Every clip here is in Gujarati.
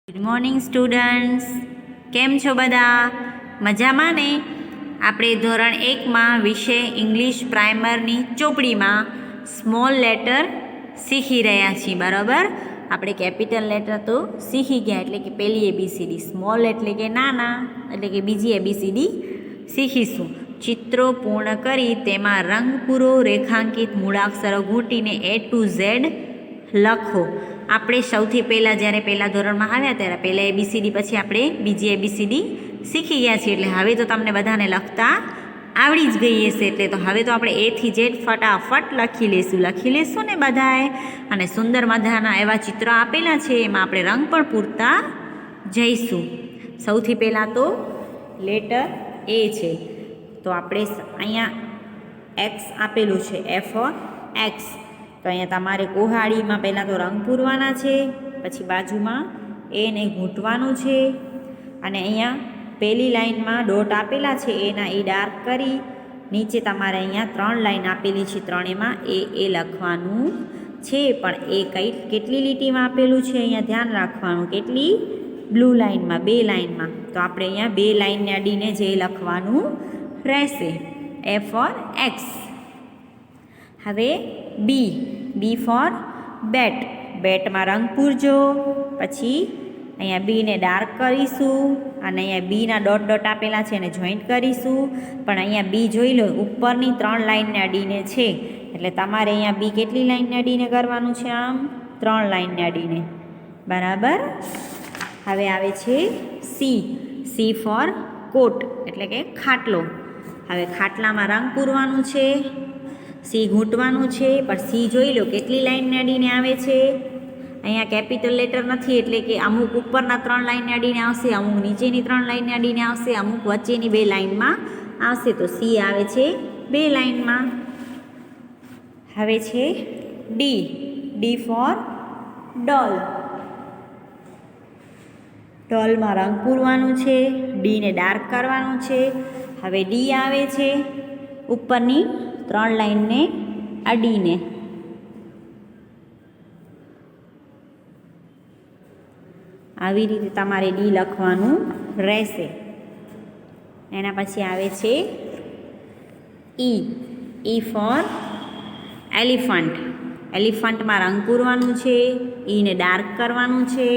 ગુડ મોર્નિંગ સ્ટુડન્ટ્સ, કેમ છો બધા? મજામાં ને? આપણે ધોરણ 1માં વિષય ઇંગ્લિશ પ્રાઇમરની ચોપડીમાં સ્મોલ લેટર શીખી રહ્યા છીએ, બરાબર? આપણે કેપિટલ લેટર તો શીખી ગયા, એટલે કે પહેલી એબીસીડી, સ્મોલ એટલે કે નાના, એટલે કે બીજી એબીસીડી શીખીશું. ચિત્રો પૂર્ણ કરી તેમાં રંગ પૂરો રેખાંકિત મૂળાક્ષરો ઘૂંટીને A to Z લખો. આપણે સૌથી પહેલાં જ્યારે પહેલાં ધોરણમાં આવ્યા ત્યારે પહેલાં એબીસીડી, પછી આપણે બીજી એબીસીડી શીખી ગયા છીએ, એટલે હવે તો તમને બધાને લખતા આવડી જ ગઈ હશે. એટલે તો હવે તો આપણે A થી Z ફટાફટ લખી લેશું ને બધાએ. અને સુંદર મજાના એવા ચિત્રો આપેલા છે, એમાં આપણે રંગ પણ પૂરતા જઈશું. સૌથી પહેલાં તો લેટર A છે, તો આપણે અહીંયા એક્સ આપેલું છે, A for X. તો અહીંયા તમારે કોહાડીમાં પહેલાં તો રંગ પૂરવાના છે, પછી બાજુમાં એને ઘૂંટવાનું છે, અને અહીંયા પહેલી લાઇનમાં ડોટ આપેલા છે, એના એ ડાર્ક કરી નીચે તમારે અહીંયા 3 લાઇન આપેલી છે, ત્રણેમાં એ લખવાનું છે. પણ એ કેટલી લીટીમાં આપેલું છે અહીંયા ધ્યાન રાખવાનું, કેટલી? બ્લુ લાઇનમાં, 2 લાઇનમાં. તો આપણે અહીંયા 2 લાઇનને અડીને જે લખવાનું રહેશે, A for X. હવે બી ફોર બેટ. બેટમાં રંગ પૂરજો, પછી અહીંયા બીને ડાર્ક કરીશું, અને અહીંયા બીના ડોટ આપેલા છે એને જોઈન્ટ કરીશું. પણ અહીંયા બી જોઈ લો, ઉપરની 3 લાઇનને અડીને છે, એટલે તમારે અહીંયા બી કેટલી લાઇનને અડીને કરવાનું છે? આમ 3 લાઇનને અડીને, બરાબર? હવે આવે છે સી ફોર કોટ, એટલે કે ખાટલો. હવે ખાટલામાં રંગ પૂરવાનું છે, સી ઘૂંટવાનું છે, પણ સી જોઈ લો કેટલી લાઇનને અડીને આવે છે. અહીંયા કેપિટલ લેટર નથી, એટલે કે અમુક ઉપરના 3 લાઇનને અડીને આવશે, અમુક નીચેની 3 લાઇનને અડીને આવશે, અમુક વચ્ચેની 2 લાઇનમાં આવશે. તો સી આવે છે 2 લાઇનમાં. હવે છે ડી ફોર ડોલ. ડોલમાં રંગ પૂરવાનું છે, ડીને ડાર્ક કરવાનું છે. હવે ડી આવે છે ઉપરની 3 લાઇનને અડીને. આવી રીતે તમારે ડી લખવાનું રહેશે. એના પછી આવે છે ઈ ફોર એલિફન્ટ. એલિફન્ટમાં રંગ પૂરવાનું છે, ઈને ડાર્ક કરવાનું છે,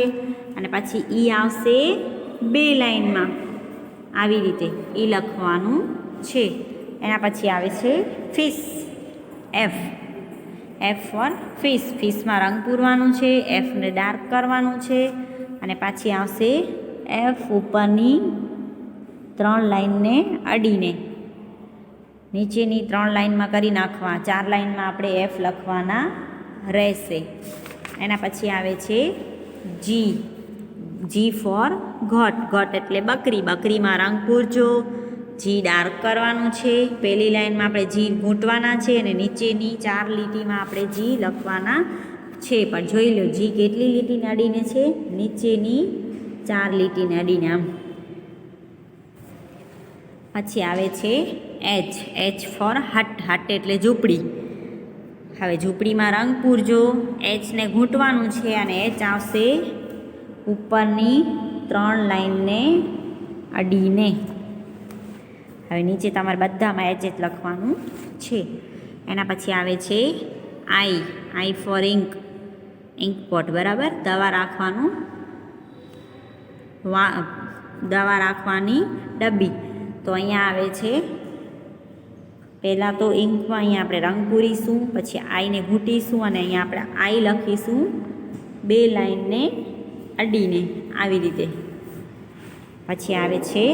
અને પછી ઈ આવશે 2 લાઇનમાં. આવી રીતે ઈ લખવાનું છે. એના પછી આવે છે ફિશ, એફ ફોર ફિશ. ફિશમાં રંગ પૂરવાનું છે, એફને ડાર્ક કરવાનું છે, અને પાછી આવશે એફ ઉપરની 3 લાઇનને અડીને. નીચેની 3 લાઇનમાં કરી નાખવા, 4 લાઇનમાં આપણે એફ લખવાના રહેશે. એના પછી આવે છે જી ફોર ઘોટ એટલે બકરી. બકરીમાં રંગ પૂરજો, જી ડાર્ક કરવાનું છે. પહેલી લાઇનમાં આપણે જી ઘૂંટવાના છે, અને નીચેની 4 લીટીમાં આપણે જી લખવાના છે. પણ જોઈ લો જી કેટલી લીટીને અડીને છે? નીચેની 4 લીટીને અડીને. આમ પછી આવે છે એચ ફોર હટ એટલે ઝૂંપડી. હવે ઝૂંપડીમાં રંગ પૂરજો, એચને ઘૂંટવાનું છે, અને એચ આવશે ઉપરની 3 લાઇનને અડીને. હવે નીચે તમારે બધામાં એચ લખવાનું છે. એના પછી આવે છે આઈ ફોર ઇંક પોટ, બરાબર? દવા રાખવાની ડબ્બી. તો અહીંયા આવે છે પહેલાં તો ઇંકમાં અહીંયા આપણે રંગ પૂરીશું, પછી આઈને ઘૂંટીશું, અને અહીંયા આપણે આઈ લખીશું 2 લાઇનને અડીને, આવી રીતે. પછી આવે છે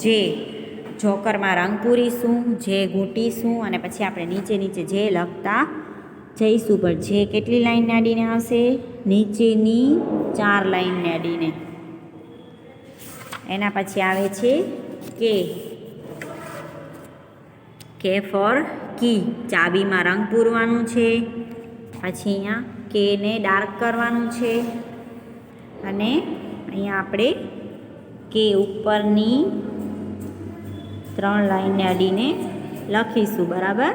જે. જોકરમાં રંગ પૂરીશું, જે ઘૂંટીશું, અને પછી આપણે નીચે જે લખતા જઈશું. પણ જે કેટલી લાઇનને અડીને આવશે? નીચેની 4 લાઇનને અડીને. એના પછી આવે છે કે ફોર કી. ચાબીમાં રંગ પૂરવાનું છે, પછી અહીંયા કેને ડાર્ક કરવાનું છે, અને અહીંયા આપણે કે ઉપરની 3 લાઇનને અડીને લખીશું, બરાબર?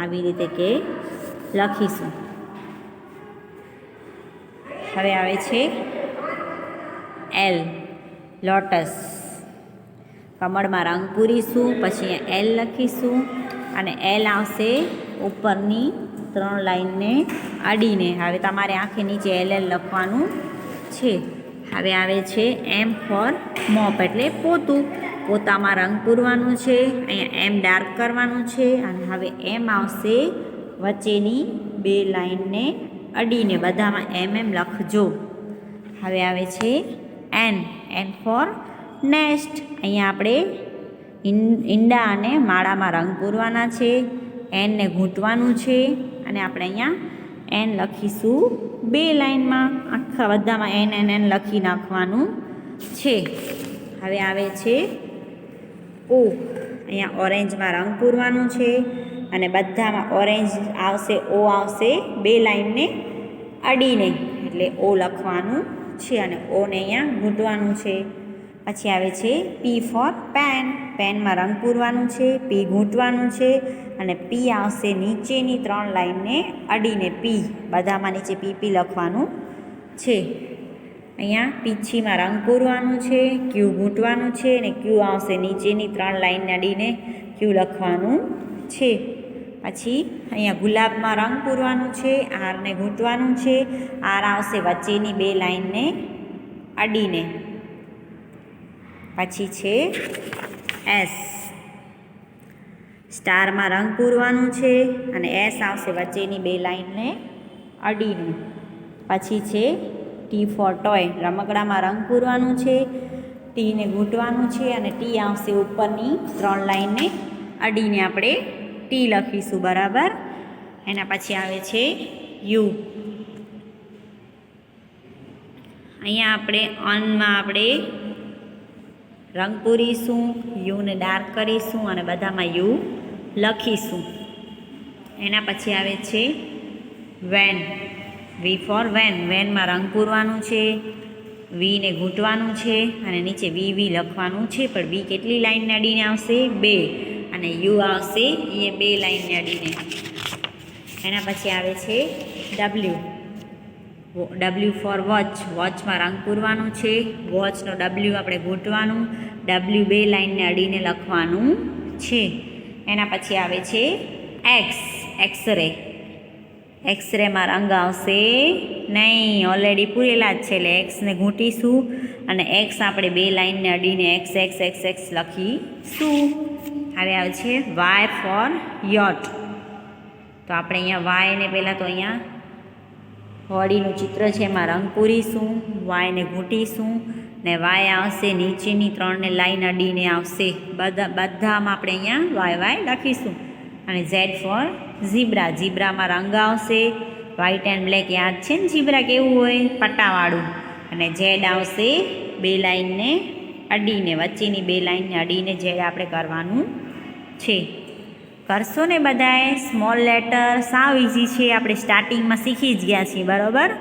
આવી રીતે કે લખીશું. હવે આવે છે એલ, લોટસ. કમળમાં રંગ પૂરીશું, પછી અહીંયા એલ લખીશું અને એલ આવશે ઉપરની 3 લાઈનને અડીને. હવે તમારે આંખે નીચે એલ લખવાનું છે. હવે આવે છે એમ ફોર મોપ, એટલે પોતું. પોતામાં રંગ પૂરવાનું છે, અહીંયા એમ ડાર્ક કરવાનું છે અને હવે એમ આવશે વચ્ચેની 2 લાઈનને અડીને. બધામાં એમ લખજો. હવે આવે છે એન, એન ફોર નેસ્ટ. અહીંયા આપણે ઈંડા અને માળામાં રંગ પૂરવાના છે, એનને ઘૂંટવાનું છે અને આપણે અહીંયા એન લખીશું 2 લાઈનમાં. આખા બધામાં એન લખી નાખવાનું છે. હવે આવે છે ઓ. અહીંયા ઓરેન્જમાં રંગ પૂરવાનું છે અને બધામાં ઓરેન્જ આવશે, ઓ આવશે 2 લાઈનને અડીને, એટલે ઓ લખવાનું છે અને ઓને અહીંયા ઘૂંટવાનું છે. પછી આવે છે પી ફોર પેન, પેનમાં રંગ પૂરવાનું છે, પી ઘૂંટવાનું છે અને પી આવશે નીચેની 3 લાઈનને અડીને પી. બધામાં નીચે પી લખવાનું છે. અહીંયા પીછીમાં રંગ પૂરવાનું છે, ક્યુ ઘૂંટવાનું છે અને ક્યુ આવશે નીચેની 3 લાઈનને અડીને ક્યુ લખવાનું છે. પછી અહીંયા ગુલાબમાં રંગ પૂરવાનું છે, આરને ઘૂંટવાનું છે, આર આવશે વચ્ચેની 2 લાઈનને અડીને. પછી છે એસ, સ્ટારમાં રંગ પૂરવાનું છે અને એસ આવશે વચ્ચેની 2 લાઈનને અડીને. પછી છે ટી ફોર ટોય, રમકડામાં રંગ પૂરવાનું છે, ટીને ઘૂંટવાનું છે અને ટી આવશે ઉપરની 3 લાઈનને અડીને આપણે ટી લખીશું, બરાબર. એના પછી આવે છે યુ. અહીંયા આપણે અનમાં આપણે રંગ પૂરીશું, યુને ડાર્ક કરીશું અને બધામાં યુ લખીશું. એના પછી આવે છે વેન, વી ફોર વેન, વેનમાં રંગ પૂરવાનું છે, વીને ઘૂંટવાનું છે અને નીચે વી લખવાનું છે, પણ વી કેટલી લાઈનને અડીને આવશે? 2 અને યુ આવશે એ 2 લાઈનને અડીને. એના પછી આવે છે ડબલ્યુ, ડબલ્યુ ફોર વોચ, વોચમાં રંગ પૂરવાનું છે, વોચનો ડબલ્યુ આપણે ઘૂંટવાનું, ડબલ્યુ 2 લાઈનને અડીને લખવાનું છે. એના પછી આવે છે એક્સ, એક્સરે, એક્સરેમાં રંગ આવશે નહીં, ઓલરેડી પૂરેલા જ છે એટલે એક્સને ઘૂંટીશું અને એક્સ આપણે 2 લાઈનને અડીને એક્સ એક્સ એક્સ એક્સ લખીશું. હવે આવે છે વાય ફોર યોટ. તો આપણે અહીંયા વાયને પહેલાં તો અહીંયા હોડીનું ચિત્ર છે એમાં રંગ પૂરીશું, વાયને ઘૂંટીશું ને વાય આવશે નીચેની 3 લાઈન અડીને આવશે. બધામાં આપણે અહીંયા વાય લખીશું. અને ઝેડ ફોર ઝીબ્રા, ઝીબ્રામાં રંગ આવશે વ્હાઇટ એન્ડ બ્લેક, યાદ છે ને ઝીબ્રા કેવું હોય? પટ્ટાવાળું. અને ઝેડ આવશે 2 લાઈનને અડીને, વચ્ચેની 2 લાઈનને અડીને ઝેડ આપણે કરવાનું છે. કરશો ને બધાએ? સ્મોલ લેટર સાવ ઇઝી છે, આપણે સ્ટાર્ટિંગમાં શીખી જ ગયા છીએ, બરાબર.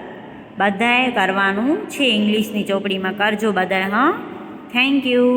બધાએ કરવાનું છે, ઇંગ્લિશની ચોપડીમાં કરજો બધાએ. હા, થેન્ક યુ.